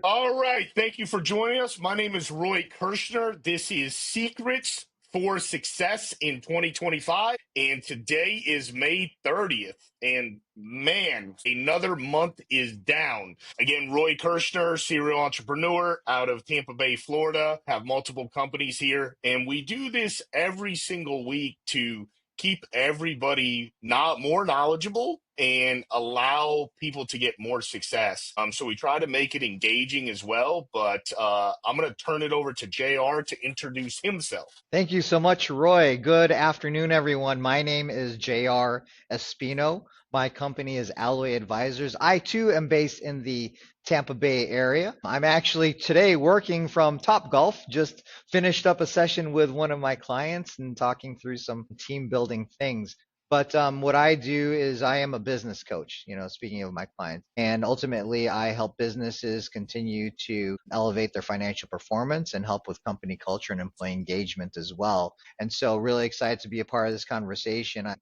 All right. Thank you for joining us. My name is Roy Kirchner. This is Secrets for Success in 2025. And today is May 30th. And man, another month is down. Again, Roy Kirchner, serial entrepreneur out of Tampa Bay, Florida, have multiple companies here. And we do this every single week to keep everybody not more knowledgeable and allow people to get more success. So we try to make it engaging as well, but I'm going to turn it over to JR to introduce himself. Thank you so much, Roy. Good afternoon, everyone. My name is JR Espino. My company is Alloy Advisors. I too am based in the Tampa Bay area. I'm actually today working from Topgolf. Just finished up a session with one of my clients and talking through some team building things. But what I do is I am a business coach, speaking of my clients. And ultimately, I help businesses continue to elevate their financial performance and help with company culture and employee engagement as well. And so really excited to be a part of this conversation. I'm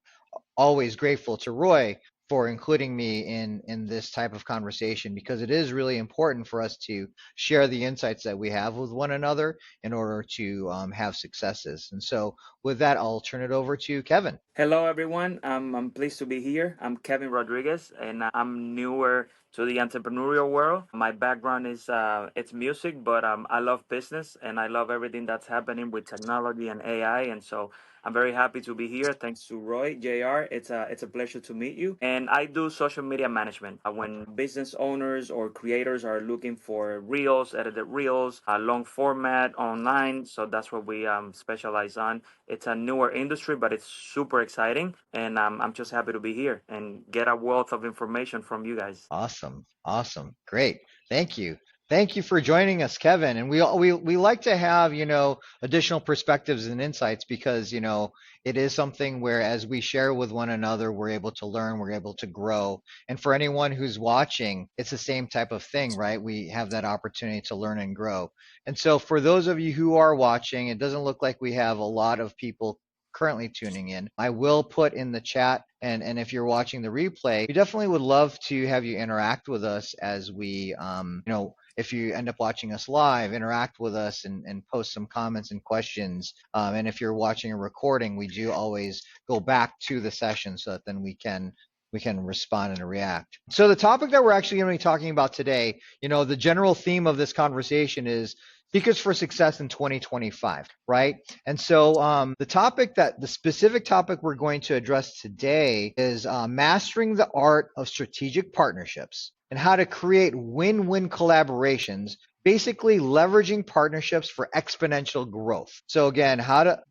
always grateful to Roy for including me in this type of conversation, because it is really important for us to share the insights that we have with one another in order to have successes. And so with that, I'll turn it over to Kevin. Hello, everyone. I'm pleased to be here. I'm Kevin Rodriguez, and I'm newer to the entrepreneurial world. My background is it's music, but I love business and I love everything that's happening with technology and AI. And so I'm very happy to be here. Thanks to Roy, JR. It's a pleasure to meet you. And I do social media management. When business owners or creators are looking for reels, edited reels, long format online, so that's what we specialize on. It's a newer industry, but it's super exciting, and I'm just happy to be here and get a wealth of information from you guys. Awesome. Awesome. Great. Thank you. Thank you for joining us, Kevin. And we like to have, additional perspectives and insights because, it is something where as we share with one another, we're able to learn, we're able to grow. And for anyone who's watching, it's the same type of thing, right? We have that opportunity to learn and grow. And so for those of you who are watching, it doesn't look like we have a lot of people currently tuning in. I will put in the chat, and if you're watching the replay, we definitely would love to have you interact with us as we, if you end up watching us live, interact with us and post some comments and questions. And if you're watching a recording, we do always go back to the session so that then we can respond and react. So the topic that we're actually going to be talking about today, the general theme of this conversation is Secrets for Success in 2025, right? And so the specific topic we're going to address today is mastering the art of strategic partnerships and how to create win-win collaborations, basically leveraging partnerships for exponential growth. So again,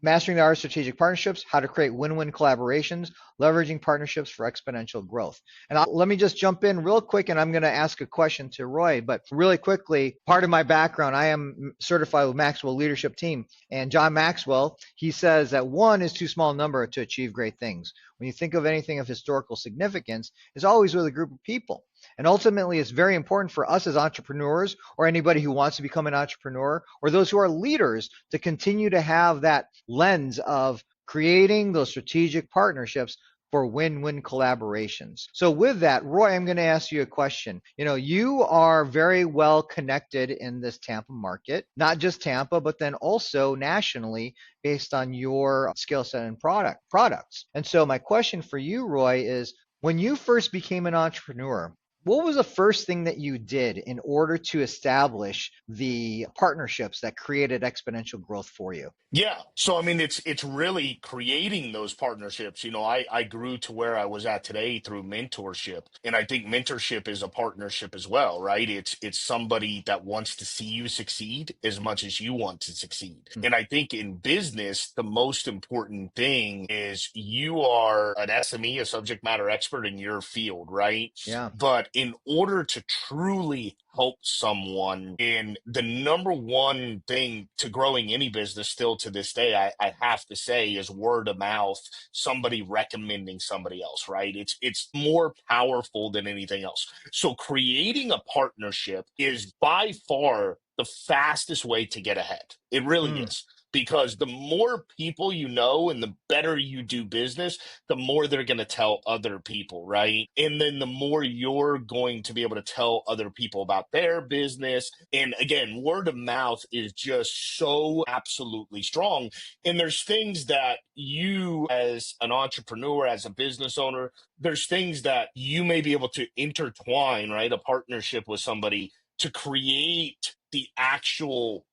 mastering the art of strategic partnerships, how to create win-win collaborations, leveraging partnerships for exponential growth. And let me just jump in real quick, and I'm going to ask a question to Roy, but really quickly, part of my background, I am certified with Maxwell Leadership Team, and John Maxwell, he says that one is too small a number to achieve great things. When you think of anything of historical significance, it's always with a group of people. And ultimately, it's very important for us as entrepreneurs or anybody who wants to become an entrepreneur or those who are leaders to continue to have that lens of creating those strategic partnerships for win-win collaborations. So with that, Roy, I'm going to ask you a question. You are very well connected in this Tampa market, not just Tampa, but then also nationally based on your skill set and products. And so my question for you, Roy, is when you first became an entrepreneur, what was the first thing that you did in order to establish the partnerships that created exponential growth for you? Yeah. So, I mean, it's really creating those partnerships. I grew to where I was at today through mentorship. And I think mentorship is a partnership as well, right? It's somebody that wants to see you succeed as much as you want to succeed. And I think in business, the most important thing is you are an SME, a subject matter expert in your field, right? Yeah. But in order to truly help someone, and the number one thing to growing any business still to this day, I have to say, is word of mouth, somebody recommending somebody else, right? It's more powerful than anything else. So creating a partnership is by far the fastest way to get ahead. It really is. because the more people you know and the better you do business, the more they're going to tell other people, right? And then the more you're going to be able to tell other people about their business. And again, word of mouth is just so absolutely strong. And there's things that you, as an entrepreneur, as a business owner, there's things that you may be able to intertwine, right? A partnership with somebody to create the actual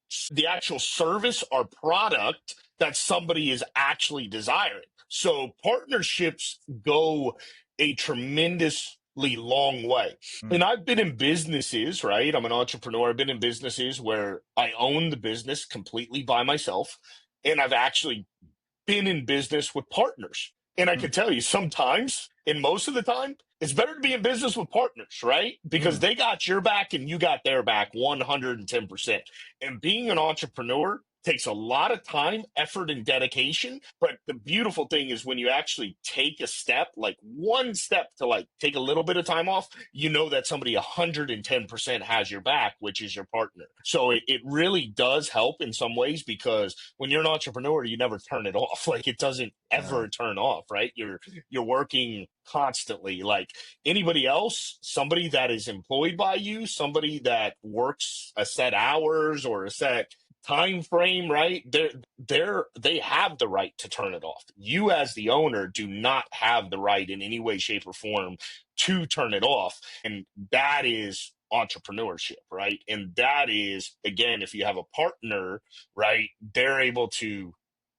service or product that somebody is actually desiring. So partnerships go a tremendously long way. And I've been in businesses, right? I'm an entrepreneur. I've been in businesses where I own the business completely by myself. And I've actually been in business with partners. And I can tell you sometimes, and most of the time, it's better to be in business with partners, right? Because they got your back and you got their back 110%. And being an entrepreneur takes a lot of time, effort, and dedication. But the beautiful thing is when you actually take a step, like one step to like take a little bit of time off, you know that somebody 110% has your back, which is your partner. So it really does help in some ways because when you're an entrepreneur, you never turn it off. Like it doesn't ever turn off, right? You're working constantly. Like anybody else, somebody that is employed by you, somebody that works a set hours or a set time frame, right? They have the right to turn it off. You as the owner do not have the right in any way, shape, or form to turn it off. And that is entrepreneurship, right? And that is, again, if you have a partner, right, they're able to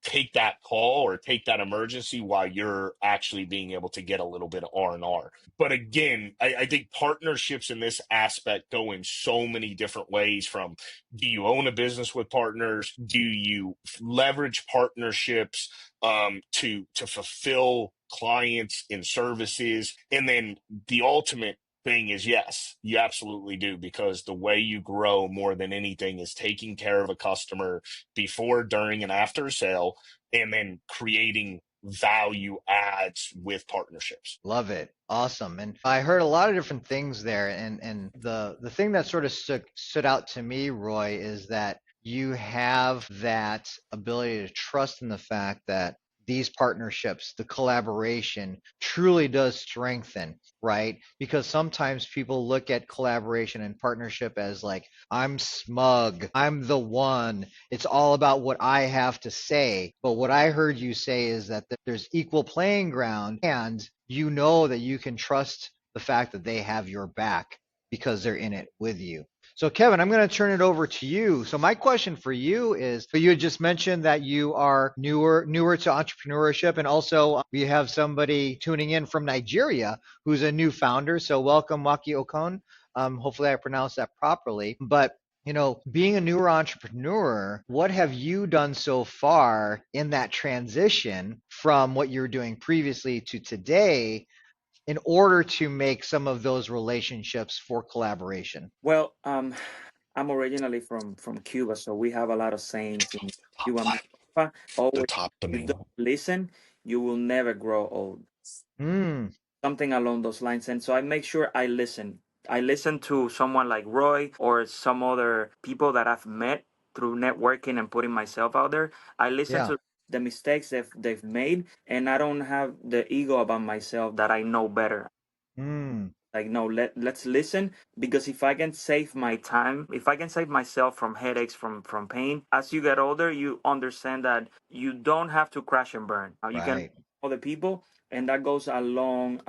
take that call or take that emergency while you're actually being able to get a little bit of R&R. But again, I think partnerships in this aspect go in so many different ways. From, do you own a business with partners? Do you leverage partnerships to fulfill clients and services? And then the ultimate thing is, yes, you absolutely do, because the way you grow more than anything is taking care of a customer before, during, and after a sale, and then creating value adds with partnerships. Love it. Awesome. And I heard a lot of different things there. And the thing that sort of stood out to me, Roy, is that you have that ability to trust in the fact that these partnerships, the collaboration truly does strengthen, right? Because sometimes people look at collaboration and partnership as like, I'm smug, I'm the one, it's all about what I have to say. But what I heard you say is that there's equal playing ground, and you know that you can trust the fact that they have your back because they're in it with you. So Kevin, I'm going to turn it over to you. So my question for you is, so you had just mentioned that you are newer to entrepreneurship, and also we have somebody tuning in from Nigeria who's a new founder. So welcome, Waki Okon. Hopefully I pronounced that properly. But being a newer entrepreneur, what have you done so far in that transition from what you were doing previously to today in order to make some of those relationships for collaboration? Well, I'm originally from Cuba, so we have a lot of sayings in Top Cuba. five, the Always, top if you don't domain. listen, you will never grow old. Mm, Something along those lines. And so I make sure I listen. I listen to someone like Roy or some other people that I've met through networking and putting myself out there. I listen yeah. to the mistakes they've made, and I don't have the ego about myself that I know better. Mm, Like, no, let's listen, because if I can save my time, if I can save myself from headaches, from pain, as you get older, you understand that you don't have to crash and burn. You can right. other people, and that goes a long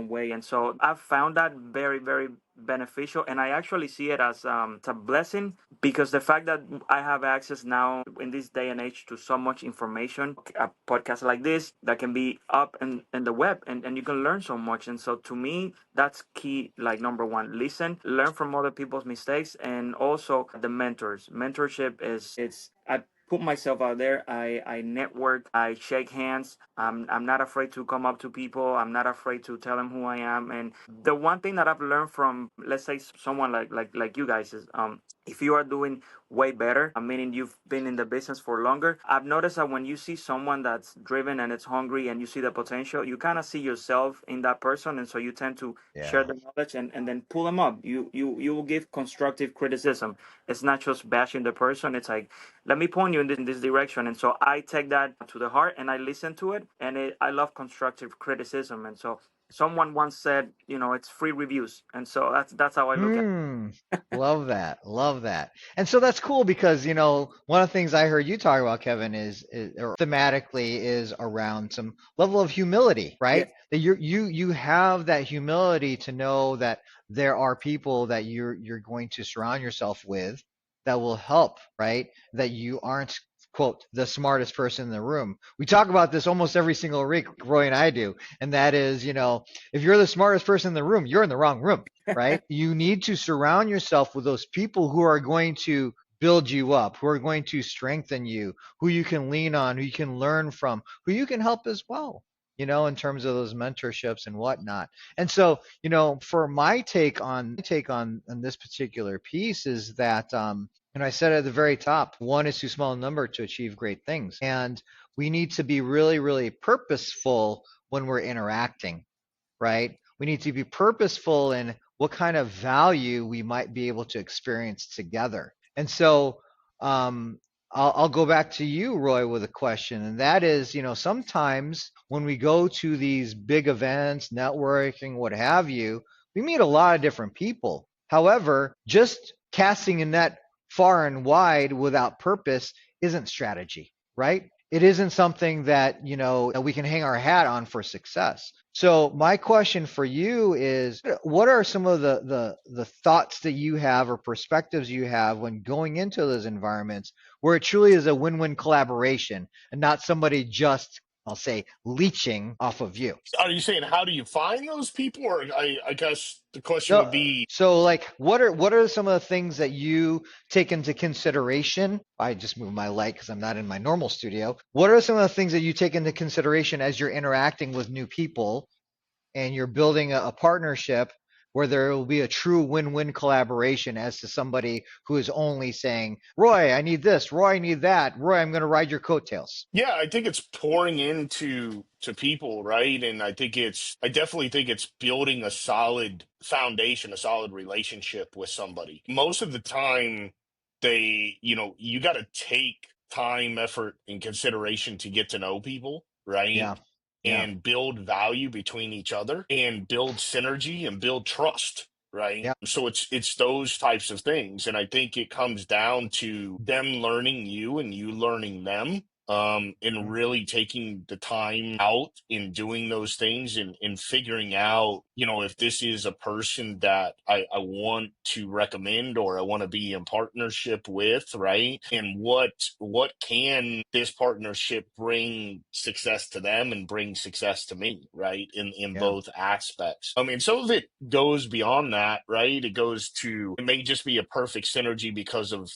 way. And so I've found that very, very beneficial, and I actually see it as it's a blessing, because the fact that I have access now in this day and age to so much information, a podcast like this that can be up in the web, and you can learn so much. And so to me, that's key. Like, number one, listen, learn from other people's mistakes, and also the mentors. Mentorship is, it's, I put myself out there. I network. I shake hands. I'm not afraid to come up to people. I'm not afraid to tell them who I am. And the one thing that I've learned from, let's say, someone like you guys is, if you are doing way better, meaning you've been in the business for longer, I've noticed that when you see someone that's driven and it's hungry and you see the potential, you kind of see yourself in that person, and so you tend to share Yeah. the knowledge and then pull them up. You will give constructive criticism. It's not just bashing the person. It's like, let me point you in this direction. And so I take that to the heart and I listen to it. And I love constructive criticism. And so someone once said, it's free reviews. And so that's how I look at Hmm. Love that. Love that. And so that's cool because, one of the things I heard you talk about, Kevin, is or thematically is around some level of humility, it. Yes. right? That you have that humility to know that there are people that you're going to surround yourself with that will help, right? That you aren't, quote, the smartest person in the room. We talk about this almost every single week, Roy and I do. And that is, if you're the smartest person in the room, you're in the wrong room, right? You need to surround yourself with those people who are going to build you up, who are going to strengthen you, who you can lean on, who you can learn from, who you can help as well, in terms of those mentorships and whatnot. And so, for my take on this particular piece is that, and I said at the very top, one is too small a number to achieve great things. And we need to be really, really purposeful when we're interacting, right? We need to be purposeful in what kind of value we might be able to experience together. And so, um, I'll go back to you, Roy, with a question, and that is, sometimes when we go to these big events, networking, what have you, we meet a lot of different people. However, just casting a net far and wide without purpose isn't strategy, right? It isn't something that, that we can hang our hat on for success. So my question for you is, what are some of the thoughts that you have or perspectives you have when going into those environments where it truly is a win-win collaboration and not somebody just, I'll say, leeching off of you? Are you saying how do you find those people, or I guess the question would No, be, so like what are some of the things that you take into consideration? I just moved my light because I'm not in my normal studio. What are some of the things that you take into consideration as you're interacting with new people and you're building a partnership where there will be a true win-win collaboration as to somebody who is only saying, Roy, I need this, Roy, I need that, Roy, I'm going to ride your coattails. yeah, I think it's pouring into to people, right? And I definitely think it's building a solid foundation, a solid relationship with somebody. Most of the time, you got to take time, effort, and consideration to get to know people, right? Yeah, yeah, And build value between each other and build synergy and build trust, right? yeah, So it's those types of things. And I think it comes down to them learning you and you learning them. And mhm, really taking the time out in doing those things and figuring out, if this is a person that I want to recommend or I want to be in partnership with, right? And what can this partnership bring success to them and bring success to me, right? In yeah, both aspects. I mean, some of it goes beyond that, right? It may just be a perfect synergy because of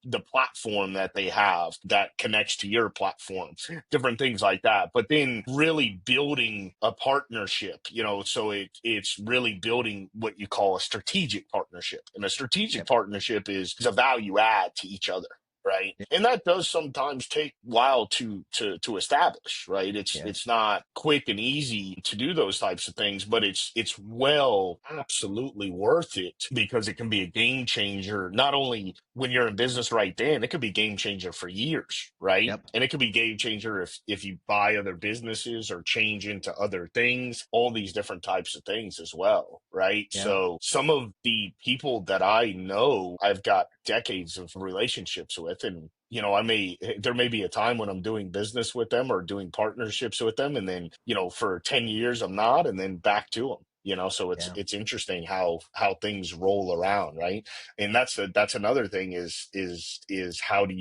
the platform that they have that connects to your platform, different things like that. But then really building a partnership, so it's really building what you call a strategic partnership. And a strategic yep, partnership is a value add to each other. Right. yep, And that does sometimes take a while to establish, right? It's yeah, it's not quick and easy to do those types of things, but it's absolutely worth it because it can be a game changer, not only when you're in business right then, it could be game changer for years, right? yep, And it could be game changer if you buy other businesses or change into other things, all these different types of things as well, right? yeah, So some of the people that I know, I've got decades of relationships with, and there may be a time when I'm doing business with them or doing partnerships with them, and then for 10 years I'm not, and then back to them. So it's yeah, it's interesting how things roll around, right? And that's another thing is how do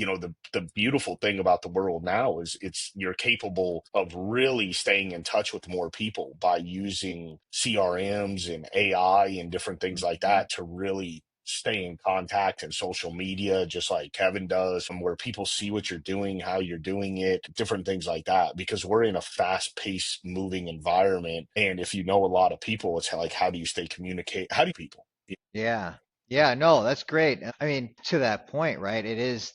the beautiful thing about the world now is you're capable of really staying in touch with more people by using CRMs and AI and different things like mhm, that to really stay in contact, and social media, just like Kevin does, and where people see what you're doing, how you're doing it, different things like that, because we're in a fast-paced moving environment. And if you know a lot of people, it's like, how do you stay communicate? How do you people? yeah. Yeah, no, that's great. I mean, to that point, right?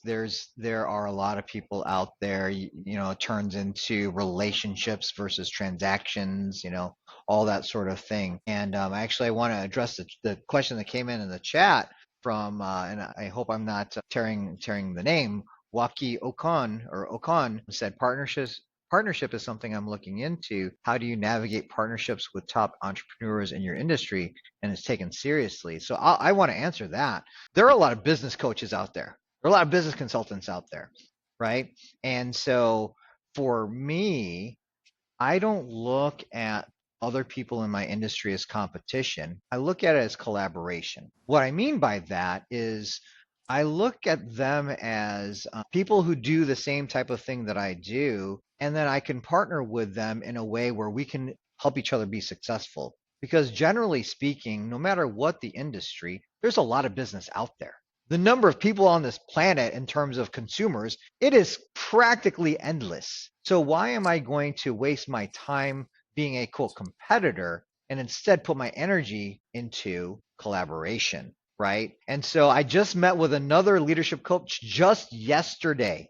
There are a lot of people out there, it turns into relationships versus transactions, all that sort of thing. And actually, I want to address the question that came in the chat from, and I hope I'm not tearing the name. Waki Okon said partnership is something I'm looking into. How do you navigate partnerships with top entrepreneurs in your industry? And it's taken seriously. So I want to answer that. There are a lot of business coaches out there. There are a lot of business consultants out there, right? And so for me, I don't look at other people in my industry as competition. I look at it as collaboration. What I mean by that is I look at them as people who do the same type of thing that I do, and then I can partner with them in a way where we can help each other be successful. Because generally speaking, no matter what the industry, there's a lot of business out there. The number of people on this planet in terms of consumers, it is practically endless. So why am I going to waste my time being a quote competitor and instead put my energy into collaboration, right? And so I just met with another leadership coach just yesterday,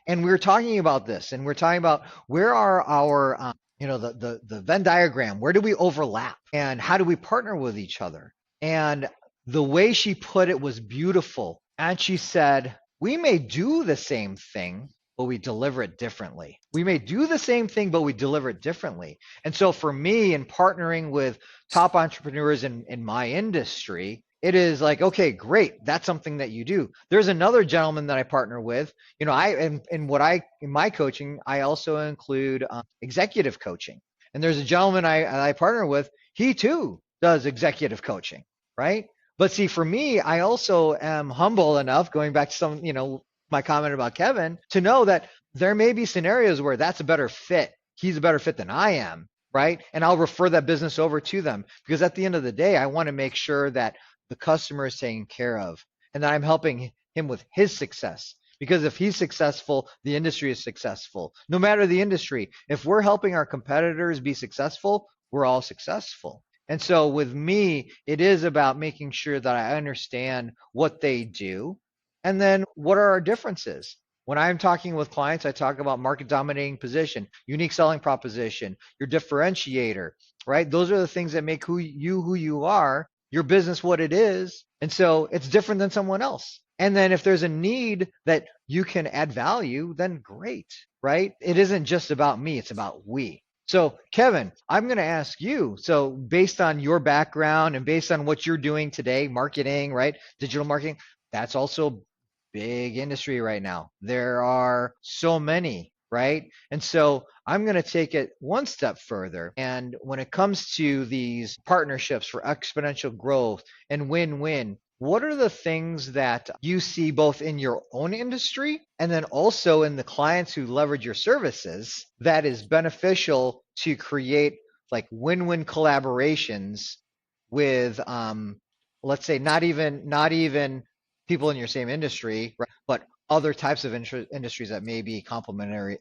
and we were talking about this, and we're talking about where are our the Venn diagram, where do we overlap and how do we partner with each other? And the way she put it was beautiful. And she said, we may do the same thing, but we deliver it differently. We may do the same thing, but we deliver it differently. And so for me, in partnering with top entrepreneurs in my industry, it is like, okay, great. That's something that you do. There's another gentleman that I partner with. You know, in my coaching, I also include executive coaching. And there's a gentleman I partner with. He too does executive coaching, right? But see, for me, I also am humble enough, going back to my comment about Kevin, to know that there may be scenarios where that's a better fit. He's a better fit than I am, right? And I'll refer that business over to them because at the end of the day, I want to make sure that the customer is taken care of and that I'm helping him with his success. Because if he's successful, the industry is successful. No matter the industry, if we're helping our competitors be successful, we're all successful. And so with me, it is about making sure that I understand what they do and then what are our differences. When I'm talking with clients, I talk about market dominating position, unique selling proposition, your differentiator, right? Those are the things that make who you are, your business what it is. And so it's different than someone else. And then if there's a need that you can add value, then great, right? It isn't just about me, it's about we. So, Kevin, I'm going to ask you. So, based on your background and based on what you're doing today, marketing, right? Digital marketing, that's also big industry right now. There are so many, right? And so, I'm going to take it one step further. And when it comes to these partnerships for exponential growth and win-win, what are the things that you see both in your own industry and then also in the clients who leverage your services that is beneficial to create like win-win collaborations with let's say not even people in your same industry, right, but other types of industries that may be complementary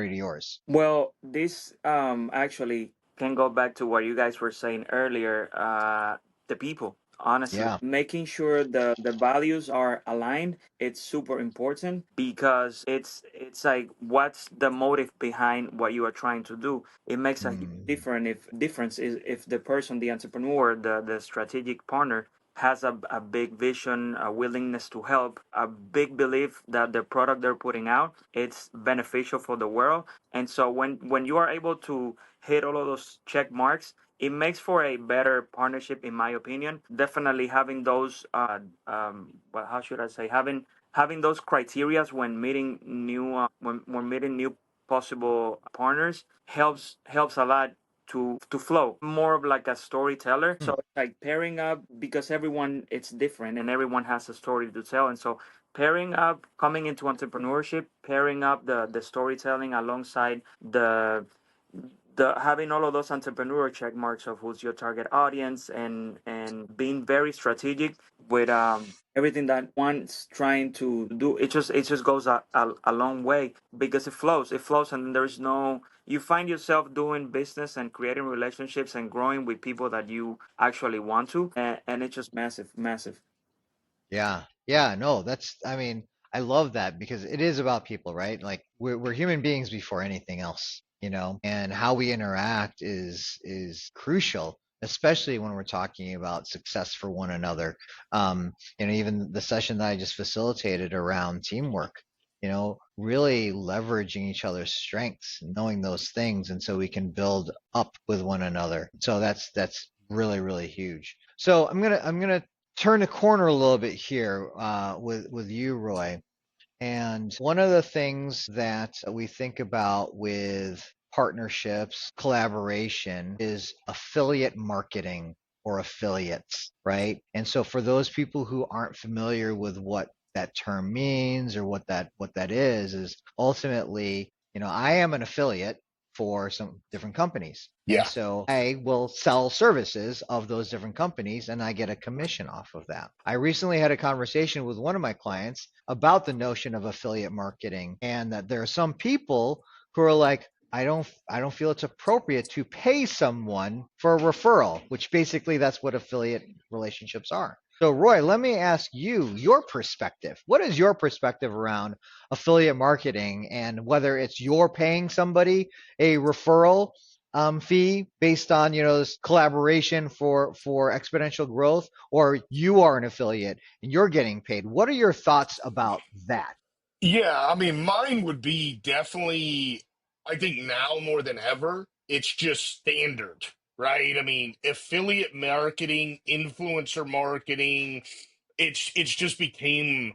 to yours? Well, this actually can go back to what you guys were saying earlier. The people, honestly, Yeah. making sure the values are aligned. It's super important because it's like what's the motive behind what you are trying to do. It makes a huge Mm. difference is if the person, the entrepreneur, the strategic partner has a big vision, a willingness to help, a big belief that the product they're putting out it's beneficial for the world. And so when you are able to hit all of those check marks, it makes for a better partnership, in my opinion. Definitely having those, well, how should I say, having those criterias when meeting new, when meeting new possible partners helps a lot to flow more of like a storyteller. Mm. So it's like pairing up because everyone it's different and everyone has a story to tell. And so pairing up coming into entrepreneurship, pairing up the storytelling alongside the having all of those entrepreneur check marks of who's your target audience and being very strategic with everything that one's trying to do. It just goes a long way because it flows and there's no you find yourself doing business and creating relationships and growing with people that you actually want to, and it's just massive. Yeah. Yeah. No, I mean, I love that because it is about people, right? Like we're human beings before anything else, and how we interact is crucial. especially when we're talking about success for one another. Even the session that I just facilitated around teamwork, really leveraging each other's strengths, knowing those things, and so we can build up with one another. So that's really, really huge. So I'm gonna turn the corner a little bit here with you, Roy. And one of the things that we think about with partnerships, collaboration is affiliate marketing or affiliates, right? And so for those people who aren't familiar with what that term means or what that is ultimately, I am an affiliate for some different companies. And Yeah. so I will sell services of those different companies and I get a commission off of that. I recently had a conversation with one of my clients about the notion of affiliate marketing and that there are some people who are like, I don't feel it's appropriate to pay someone for a referral, which basically that's what affiliate relationships are. So Roy, let me ask you your perspective. What is your perspective around affiliate marketing and whether it's you're paying somebody a referral fee based on this collaboration for exponential growth, or you are an affiliate and you're getting paid? What are your thoughts about that? Yeah, I mean, mine would be definitely, I think now more than ever, it's just standard, right? I mean, affiliate marketing, influencer marketing, it's just became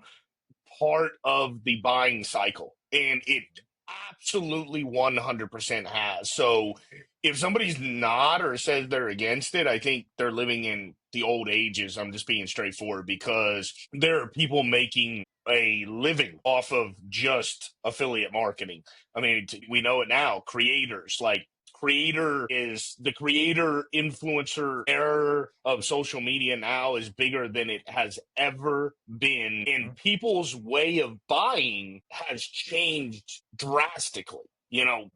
part of the buying cycle, and it absolutely 100% has. So if somebody's not or says they're against it, I think they're living in the old ages. I'm just being straightforward, because there are people making a living off of just affiliate marketing. I mean, we know it now. Creators, like, creator is the creator influencer era of social media now is bigger than it has ever been, and people's way of buying has changed drastically.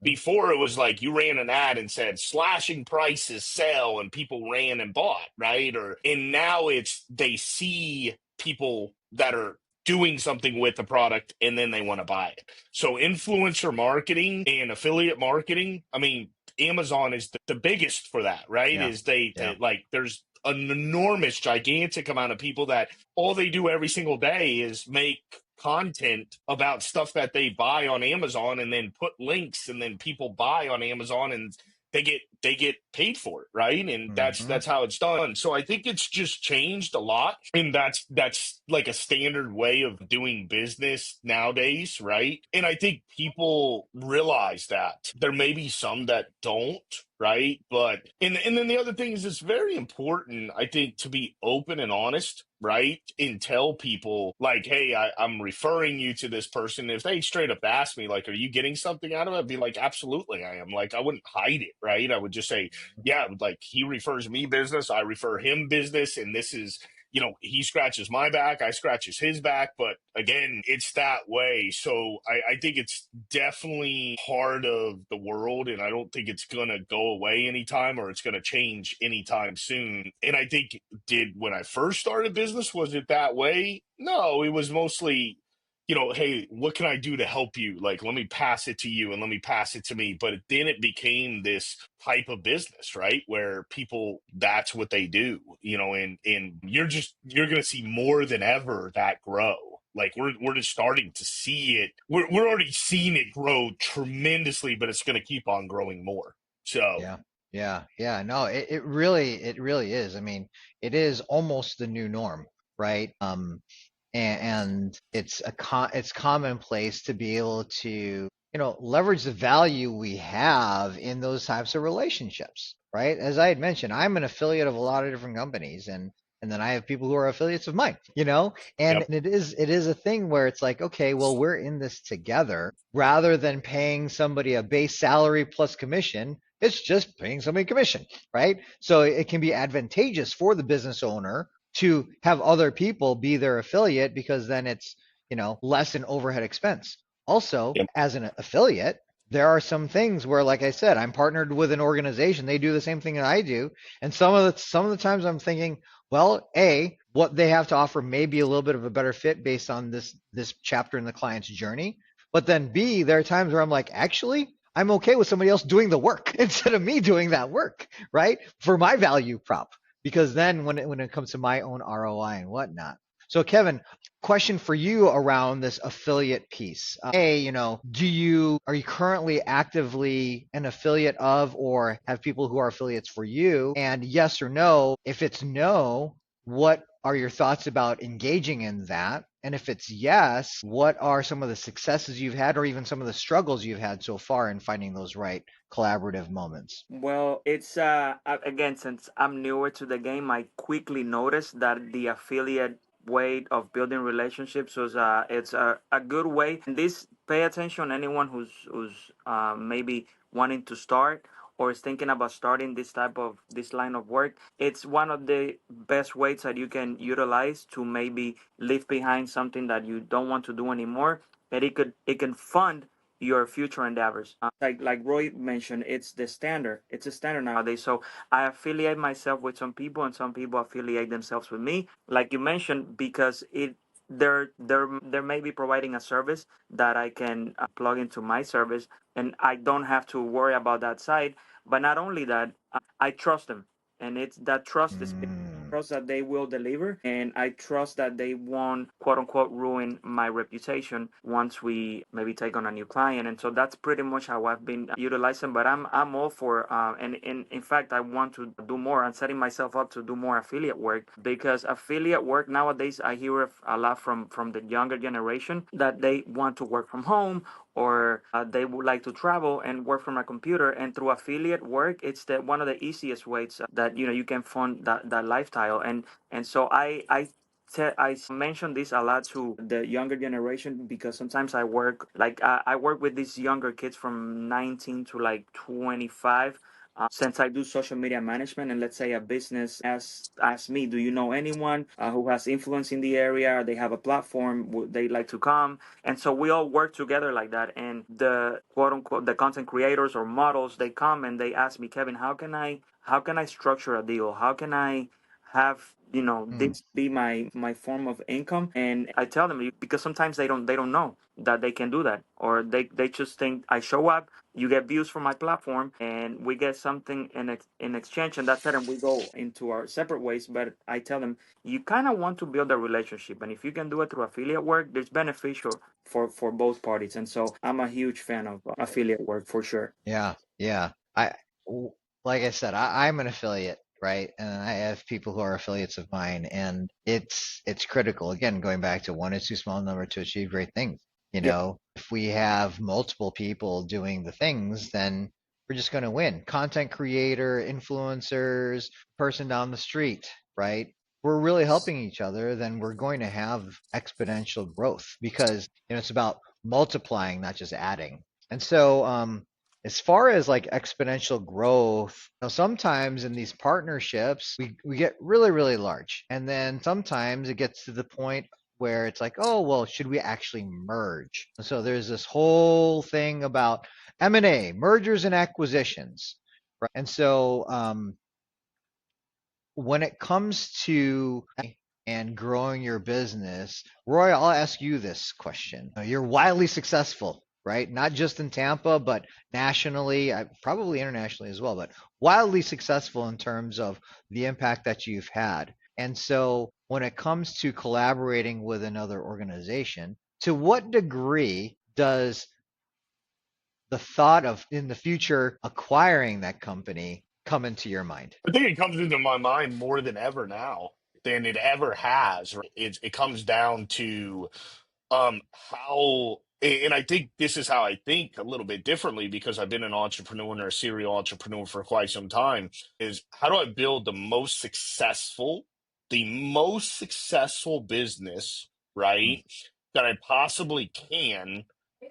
Before it was like you ran an ad and said slashing prices sell, and people ran and bought, right? And now it's they see people that are doing something with the product and then they want to buy it. So influencer marketing and affiliate marketing, I mean, Amazon is the biggest for that, right? Yeah, Is they, yeah, like, there's an enormous, gigantic amount of people that all they do every single day is make content about stuff that they buy on Amazon and then put links, and then people buy on Amazon and they get paid for it, right? And hmm that's how it's done. So I think it's just changed a lot, and that's like a standard way of doing business nowadays, right? And I think people realize that. There may be some that don't, right? But and then the other thing is, it's very important, I think, to be open and honest, right? And tell people, like, hey, I'm referring you to this person. If they straight up ask me, like, are you getting something out of it? I'd be like, absolutely, I am. Like, I wouldn't hide it, right? I would just say, yeah, like, he refers me business, I refer him business, and this is, he scratches my back, I scratches his back. But again, it's that way. So I think it's definitely part of the world, and I don't think it's gonna go away anytime, or it's gonna change anytime soon. And I think, did when I first started business, was it that way? No, it was mostly, hey, what can I do to help you? Like, let me pass it to you and let me pass it to me. But then it became this type of business, right? Where people, that's what they do, and you're going to see more than ever that grow. Like, we're just starting to see it. We're already seeing it grow tremendously, but it's going to keep on growing more. So, yeah, yeah. No, it really is. I mean, it is almost the new norm, right? And it's commonplace to be able to leverage the value we have in those types of relationships, right? As I had mentioned, I'm an affiliate of a lot of different companies, and then I have people who are affiliates of mine, and yep. it is a thing where it's like, okay, well, we're in this together. Rather than paying somebody a base salary plus commission, it's just paying somebody commission, right? So it can be advantageous for the business owner to have other people be their affiliate, because then it's less an overhead expense. Also, Yep. as an affiliate, there are some things where, like I said, I'm partnered with an organization, they do the same thing that I do, and some of the times I'm thinking, well, a, what they have to offer may be a little bit of a better fit based on this chapter in the client's journey. But then b, there are times where I'm like, actually, I'm okay with somebody else doing the work instead of me doing that work, right? For my value prop. Because then when it comes to my own ROI and whatnot. So Kevin, question for you around this affiliate piece. Are you currently actively an affiliate of or have people who are affiliates for you? And yes or no, if it's no, what are your thoughts about engaging in that? And if it's yes, what are some of the successes you've had or even some of the struggles you've had so far in finding those right collaborative moments? Well, it's again, since I'm newer to the game, I quickly noticed that the affiliate way of building relationships was it's a good way. And this, pay attention, anyone who's maybe wanting to start or is thinking about starting this line of work. It's one of the best ways that you can utilize to maybe leave behind something that you don't want to do anymore. And it can fund your future endeavors. Like Roy mentioned, it's the standard. It's a standard nowadays. So I affiliate myself with some people, and some people affiliate themselves with me. Like you mentioned, because they're maybe providing a service that I can plug into my service, and I don't have to worry about that side. But not only that, I trust them, and it's that trust is Mm, trust that they will deliver, and I trust that they won't quote unquote ruin my reputation once we maybe take on a new client. And so that's pretty much how I've been utilizing. But I'm all for and in fact I want to do more. I'm setting myself up to do more affiliate work, because affiliate work nowadays I hear a lot from the younger generation that they want to work from home, or they would like to travel and work from a computer. And through affiliate work, it's one of the easiest ways that you can fund that lifestyle. And so I mention this a lot to the younger generation, because sometimes I work I work with these younger kids from 19 to like 25. Since I do social media management, and let's say a business asks me, do you know anyone who has influence in the area? They have a platform, would they like to come? And so we all work together like that. And the quote unquote the content creators or models, they come and they ask me, Kevin, how can I structure a deal? How can I have mm, this be my form of income? And I tell them, because sometimes they don't know that they can do that, or they just think I show up, you get views from my platform, and we get something in exchange, and that's it, and we go into our separate ways. But I tell them, you kind of want to build a relationship, and if you can do it through affiliate work, there's beneficial for both parties. And so I'm a huge fan of affiliate work for sure. yeah, yeah. W- like I said, I'm an affiliate, right? And I have people who are affiliates of mine, and it's critical. Again, going back to one is too small a number to achieve great things. Yeah. If we have multiple people doing the things, then we're just going to win. Content creator, influencers, person down the street, right? We're really helping each other, then we're going to have exponential growth because it's about multiplying, not just adding. And so, as far as like exponential growth, sometimes in these partnerships, we get really, really large. And then sometimes it gets to the point where it's like, oh, well, should we actually merge? So there's this whole thing about M&A, mergers and acquisitions, right? And so when it comes to and growing your business, Roy, I'll ask you this question. You're wildly successful, right? Not just in Tampa, but nationally, probably internationally as well, but wildly successful in terms of the impact that you've had. And so when it comes to collaborating with another organization, to what degree does the thought of in the future acquiring that company come into your mind? I think it comes into my mind more than ever now than it ever has. Right? It comes down to how, and I think this is how I think a little bit differently because I've been an entrepreneur and a serial entrepreneur for quite some time, is how do I build the most successful business, Mm, right, that I possibly can.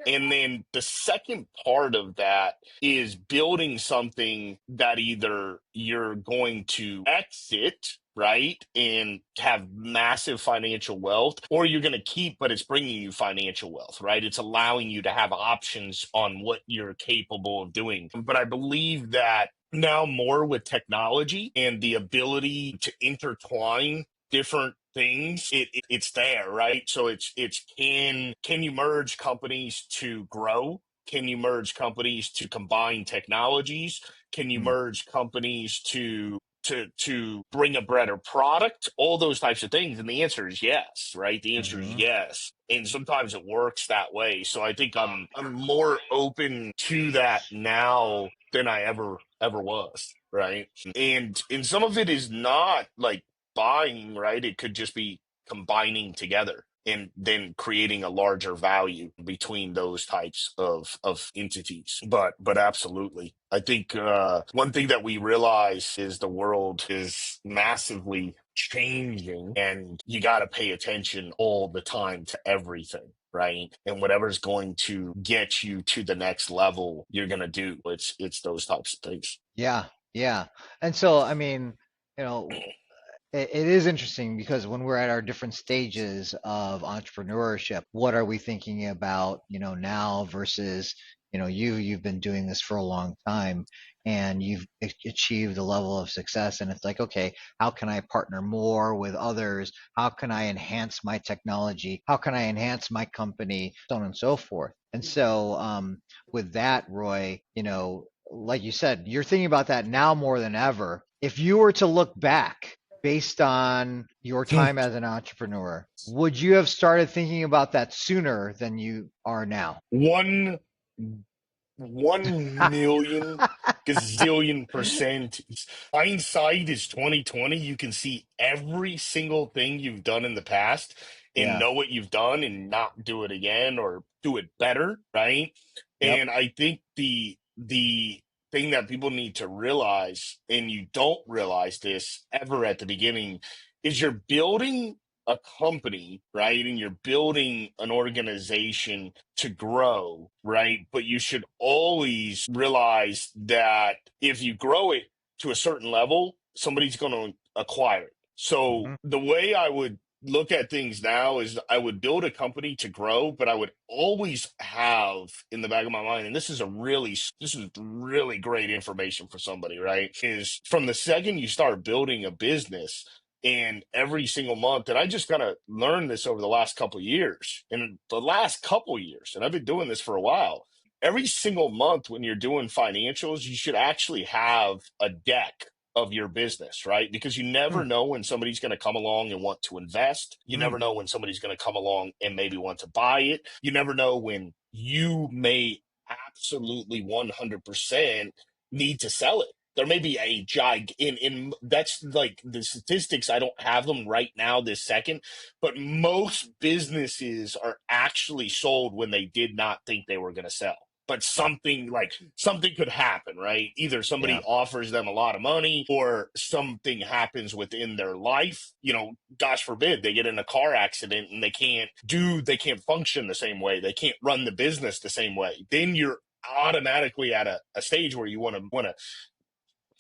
And then the second part of that is building something that either you're going to exit, right, and have massive financial wealth, or you're going to keep, but it's bringing you financial wealth, right? It's allowing you to have options on what you're capable of doing. But I believe that now more with technology and the ability to intertwine different things, it's there, right? So it's can you merge companies to grow? Can you merge companies to combine technologies? Can you merge companies to bring a better product? All those types of things. And the answer is yes, right? The answer is Mm-hmm. yes. And sometimes it works that way. So I think I'm more open to that now than I ever was, right? And some of it is not like buying, right? It could just be combining together and then creating a larger value between those types of entities. But absolutely. I think one thing that we realize is the world is massively changing, and you got to pay attention all the time to everything, right? And whatever's going to get you to the next level, you're going to do. It's those types of things. Yeah, yeah. And so, I mean, you know, it is interesting because when we're at our different stages of entrepreneurship, what are we thinking about, now versus, you've been doing this for a long time and you've achieved a level of success. And it's like, okay, how can I partner more with others? How can I enhance my technology? How can I enhance my company? So on and so forth. And so, with that, Roy, like you said, you're thinking about that now more than ever. If you were to look back based on your time as an entrepreneur, would you have started thinking about that sooner than you are now? One 1 million gazillion percent. Hindsight is 2020. You can see every single thing you've done in the past and Yeah. know what you've done and not do it again or do it better, right? Yep. And I think the thing that people need to realize, and you don't realize this ever at the beginning, is you're building a company, right? And you're building an organization to grow, right? But you should always realize that if you grow it to a certain level, somebody's going to acquire it. So Mm-hmm. the way I would look at things now is I would build a company to grow, but I would always have in the back of my mind, and this is really great information for somebody, right? Is from the second you start building a business, and every single month, and I just kind of learned this over the last couple of years, and I've been doing this for a while. Every single month when you're doing financials, you should actually have a deck of your business, right? Because you never know when somebody's going to come along and want to invest. You Mm-hmm. never know when somebody's going to come along and maybe want to buy it. You never know when you may absolutely 100% need to sell it. There may be a in that's like the statistics. I don't have them right now this second, but most businesses are actually sold when they did not think they were going to sell. But something could happen, right? Either somebody Yeah. offers them a lot of money or something happens within their life. Gosh forbid they get in a car accident and they can't function the same way. They can't run the business the same way. Then you're automatically at a stage where you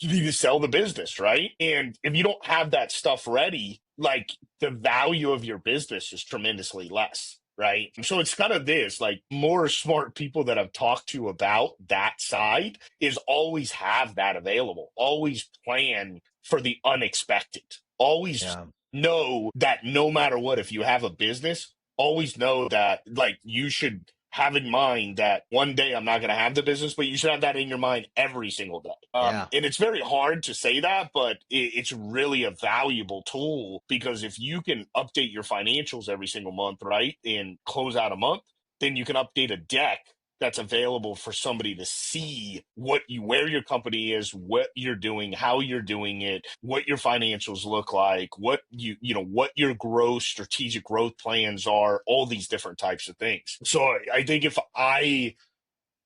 need to sell the business, right? And if you don't have that stuff ready, like the value of your business is tremendously less, right? So it's kind of this like more smart people that I've talked to about that side is always have that available, always plan for the unexpected, always Yeah. know that no matter what, if you have a business, always know that like you should have in mind that one day I'm not going to have the business, but you should have that in your mind every single day. Yeah. And it's very hard to say that, but it's really a valuable tool because if you can update your financials every single month, right, and close out a month, then you can update a deck that's available for somebody to see where your company is, what you're doing, how you're doing it, what your financials look like, what your strategic growth plans are, all these different types of things. So I think if I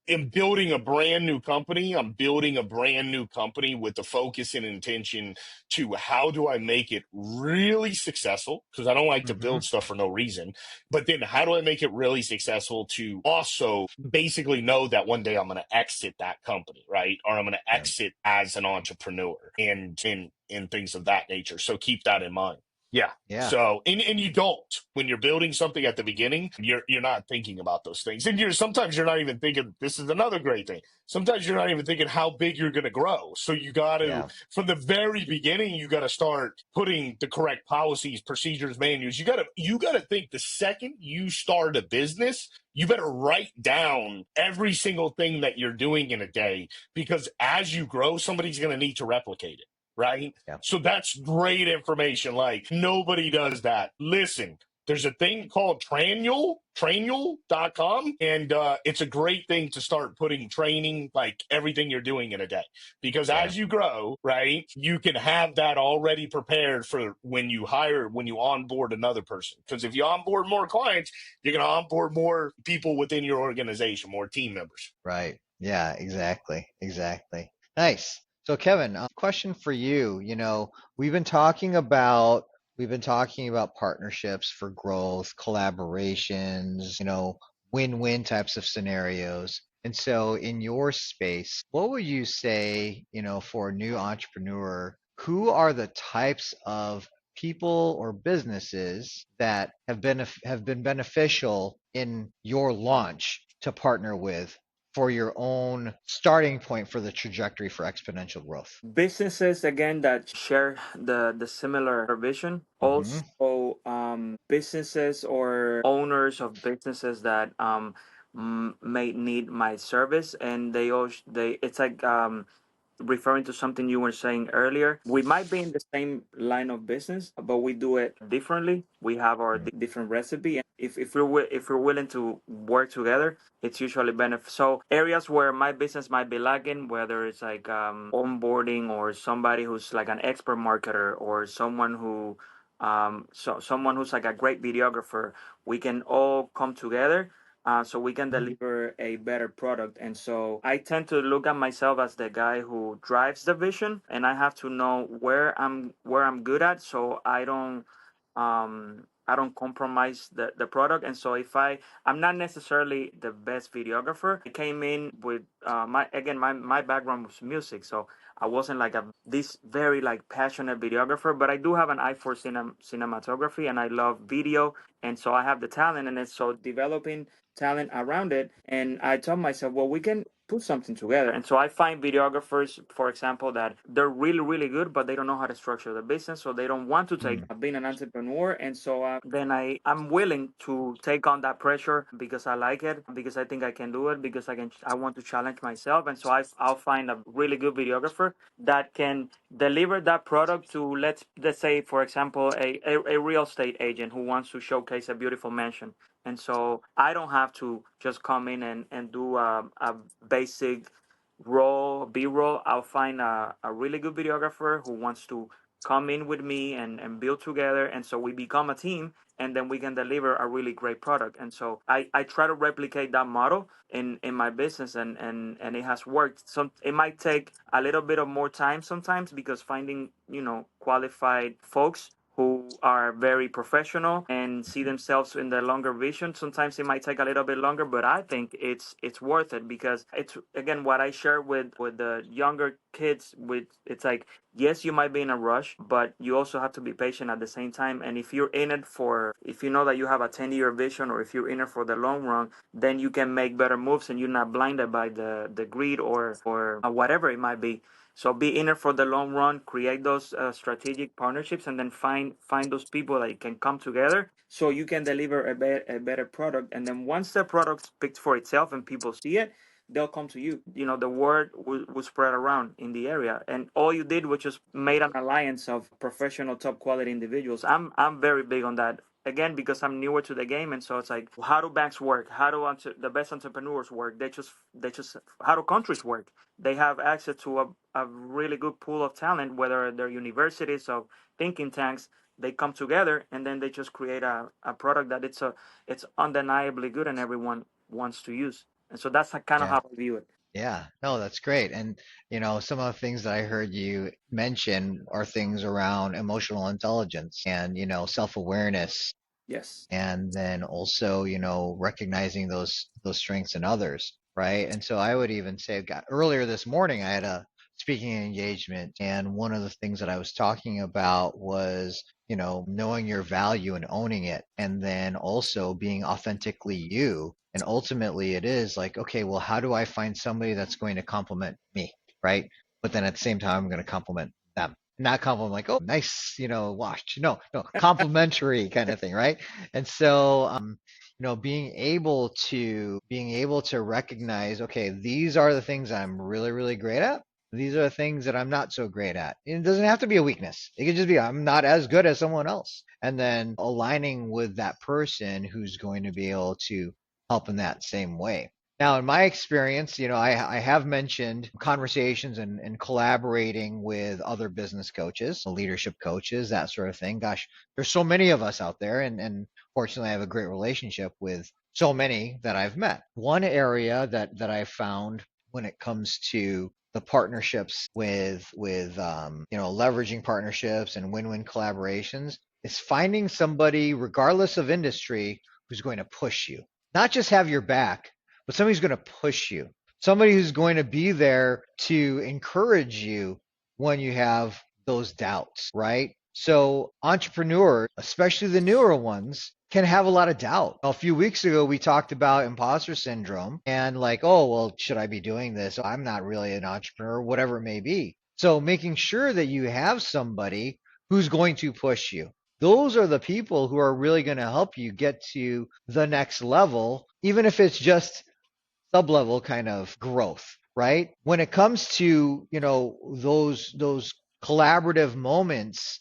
am building a brand new company, I'm building a brand new company with the focus and intention to how do I make it really successful? Because I don't like to Mm-hmm. build stuff for no reason. But then how do I make it really successful to also basically know that one day I'm going to exit that company, right? Or I'm going to Yeah. exit as an entrepreneur and things of that nature. So keep that in mind. Yeah. Yeah. So, and you don't when you're building something at the beginning, you're not thinking about those things. And sometimes you're not even thinking, this is another great thing. Sometimes you're not even thinking how big you're going to grow. So you got to, Yeah. from the very beginning, you got to start putting the correct policies, procedures, manuals. You got to think the second you start a business, you better write down every single thing that you're doing in a day, because as you grow, somebody's going to need to replicate it. Right. Yeah. So that's great information. Like, nobody does that. Listen, there's a thing called Trainual.com, and it's a great thing to start putting training, like everything you're doing in a day. Because Yeah. as you grow, right, you can have that already prepared for when you onboard another person. Because if you onboard more clients, you're going to onboard more people within your organization, more team members. Right. Yeah, exactly. Exactly. Nice. So Kevin, question for you. We've been talking about partnerships for growth, collaborations, win-win types of scenarios. And so in your space, what would you say, for a new entrepreneur, who are the types of people or businesses that have been beneficial in your launch to partner with for your own starting point for the trajectory for exponential growth? Businesses again that share the similar vision. Hmm. Also, businesses or owners of businesses that may need my service, and they it's like referring to something you were saying earlier. We might be in the same line of business, but we do it differently. We have our different recipe. And if we're willing to work together, it's usually benefit. So areas where my business might be lagging, whether it's like onboarding or somebody who's like an expert marketer or someone who someone who's like a great videographer, we can all come together so we can deliver a better product. And so I tend to look at myself as the guy who drives the vision, and I have to know where I'm good at, so I don't compromise the product. And so if I'm not necessarily the best videographer. I came in with my background was music, so I wasn't like this very like passionate videographer, but I do have an eye for cinematography, and I love video, and so I have the talent, and it's so developing talent around it. And I told myself, well, we can put something together. And so I find videographers, for example, that they're really, really good, but they don't know how to structure the business. So they don't want to take being an entrepreneur. And so then I'm willing to take on that pressure because I like it, because I think I can do it, because I want to challenge myself. And so I'll find a really good videographer that can deliver that product to, let's say, for example, a real estate agent who wants to showcase a beautiful mansion. And so I don't have to just come in and do a basic raw B-roll. I'll find a really good videographer who wants to come in with me and build together. And so we become a team, and then we can deliver a really great product. And so I try to replicate that model in my business, and it has worked. It might take a little bit of more time sometimes, because finding, qualified folks who are very professional and see themselves in the longer vision, sometimes it might take a little bit longer, but I think it's worth it, because it's, again, what I share with the younger kids. With It's like, yes, you might be in a rush, but you also have to be patient at the same time. And if you know that you have a 10-year vision, or if you're in it for the long run, then you can make better moves, and you're not blinded by the greed or whatever it might be. So be in it for the long run, create those strategic partnerships, and then find those people that can come together, so you can deliver a better product. And then once the product speaks for itself and people see it, they'll come to you. The word will spread around in the area, and all you did was just made an alliance of professional, top quality individuals. I'm very big on that. Again, because I'm newer to the game, and so it's like, how do banks work? How do the best entrepreneurs work? They just how do countries work? They have access to a really good pool of talent, whether they're universities or thinking tanks. They come together, and then they just create a product that it's undeniably good, and everyone wants to use. And so that's kind of Yeah. how I view it. Yeah. No, that's great. And, some of the things that I heard you mention are things around emotional intelligence and, self-awareness, Yes. and then also, recognizing those strengths in others, right? And so I would even say, earlier this morning, I had a speaking engagement. And one of the things that I was talking about was, knowing your value and owning it, and then also being authentically you. And ultimately, it is like, okay, well, how do I find somebody that's going to compliment me, right? But then at the same time, I'm going to compliment them. Not compliment like, oh, nice, watch. No, no, complimentary kind of thing, right? And so, being able to recognize, okay, these are the things I'm really, really great at. These are the things that I'm not so great at. And it doesn't have to be a weakness. It could just be I'm not as good as someone else. And then aligning with that person who's going to be able to help in that same way. Now, in my experience, I have mentioned conversations and collaborating with other business coaches, leadership coaches, that sort of thing. Gosh, there's so many of us out there, and fortunately, I have a great relationship with so many that I've met. One area that I found when it comes to the partnerships with leveraging partnerships and win-win collaborations is finding somebody, regardless of industry, who's going to push you, not just have your back, but somebody who's going to push you, somebody who's going to be there to encourage you when you have those doubts, right? So entrepreneurs, especially the newer ones, can have a lot of doubt. A few weeks ago, we talked about imposter syndrome and like, oh, well, should I be doing this? I'm not really an entrepreneur, whatever it may be. So making sure that you have somebody who's going to push you. Those are the people who are really going to help you get to the next level, even if it's just sub-level kind of growth, right? When it comes to, those collaborative moments,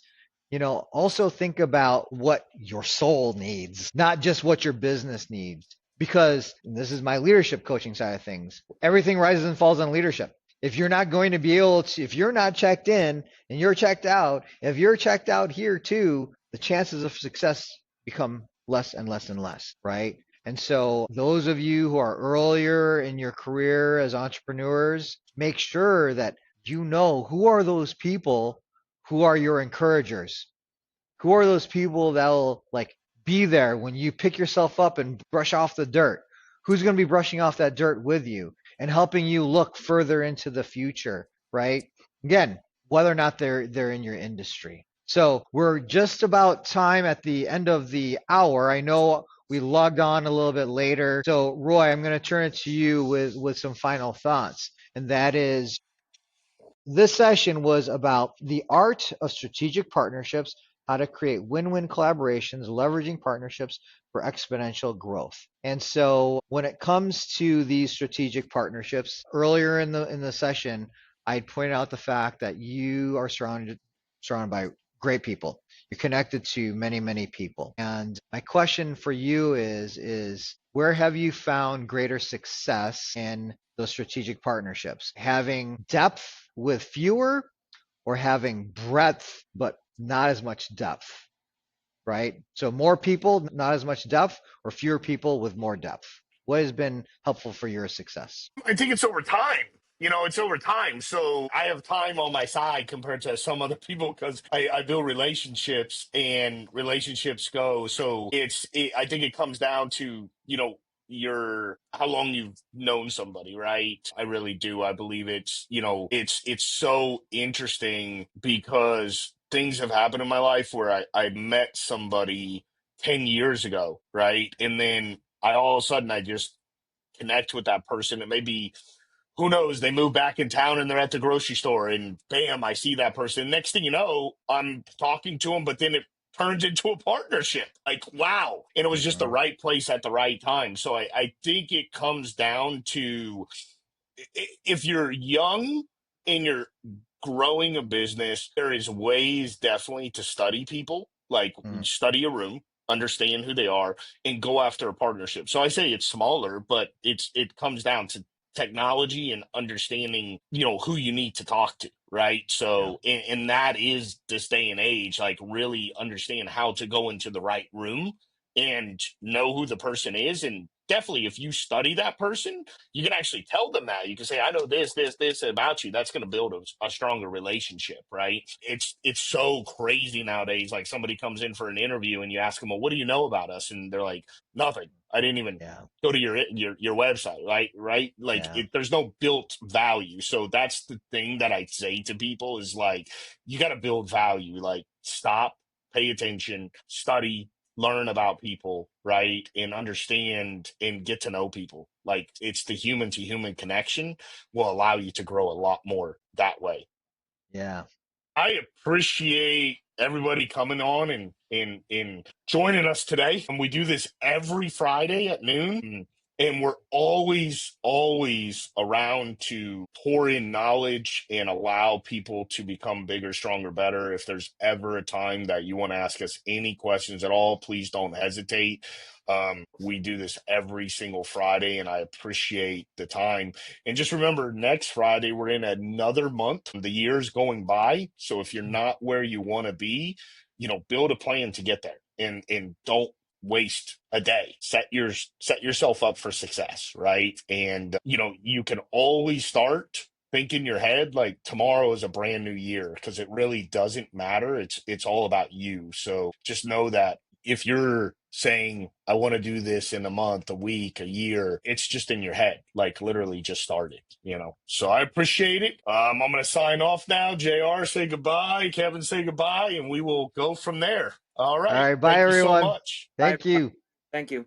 also think about what your soul needs, not just what your business needs. Because this is my leadership coaching side of things. Everything rises and falls on leadership. If you're not going to be able to, if you're not checked in and you're checked out, if you're checked out here too, the chances of success become less and less and less, right? And so those of you who are earlier in your career as entrepreneurs, make sure that you know who are those people who are your encouragers. Who are those people that will like be there when you pick yourself up and brush off the dirt? Who's going to be brushing off that dirt with you and helping you look further into the future, right? Again, whether or not they're in your industry. So we're just about time at the end of the hour. I know we logged on a little bit later. So Roy, I'm going to turn it to you with some final thoughts. And that is, this session was about the art of strategic partnerships, how to create win-win collaborations, leveraging partnerships for exponential growth. And so when it comes to these strategic partnerships, earlier in the session, I pointed out the fact that you are surrounded by great people. You're connected to many, many people. And my question for you is where have you found greater success in those strategic partnerships? Having depth with fewer, or having breadth but not as much depth, right? So more people, not as much depth, or fewer people with more depth. What has been helpful for your success? I think it's over time. It's over time. So I have time on my side compared to some other people because I build relationships and relationships go. So I think it comes down to, your how long you've known somebody, right? I really do. I believe it's so interesting because things have happened in my life where I met somebody 10 years ago, right? And then all of a sudden I just connect with that person. It may be, who knows, they move back in town and they're at the grocery store and bam, I see that person. Next thing you know, I'm talking to them, but then it turns into a partnership. Like, wow. And it was just the Wow. right place at the right time. So I think it comes down to if you're young and you're growing a business, there is ways definitely to study people, like Mm, study a room, understand who they are, and go after a partnership. So I say it's smaller, but it comes down to technology and understanding, who you need to talk to, right? yeah. So and that is this day and age, like really understand how to go into the right room and know who the person is and definitely, if you study that person, you can actually tell them that. You can say, I know this about you. That's going to build a stronger relationship, right? It's so crazy nowadays. Like somebody comes in for an interview and you ask them, well, what do you know about us? And they're like, nothing. I didn't even Yeah. go to your website, right? Like Yeah. there's no built value. So that's the thing that I say to people is like, you got to build value. Like stop, pay attention, study, learn about people, right? And understand and get to know people. Like it's the human to human connection will allow you to grow a lot more that way. Yeah. I appreciate everybody coming on and joining us today. And we do this every Friday at noon. And we're always around to pour in knowledge and allow people to become bigger, stronger, better. If there's ever a time that you want to ask us any questions at all, please don't hesitate. We do this every single Friday, and I appreciate the time. And just remember, next Friday, we're in another month. The year's going by. So if you're not where you want to be, build a plan to get there and don't waste a day. Set yourself up for success, right? And you can always start think in your head like tomorrow is a brand new year because it really doesn't matter. It's all about you. So just know that if you're saying I want to do this in a month, a week, a year, it's just in your head, like literally just started. So I appreciate it. I'm gonna sign off now. JR, say goodbye. Kevin, say goodbye, and we will go from there. All All right. right. Bye, Thank you so everyone. much. Bye, Thank everyone. you. Thank you.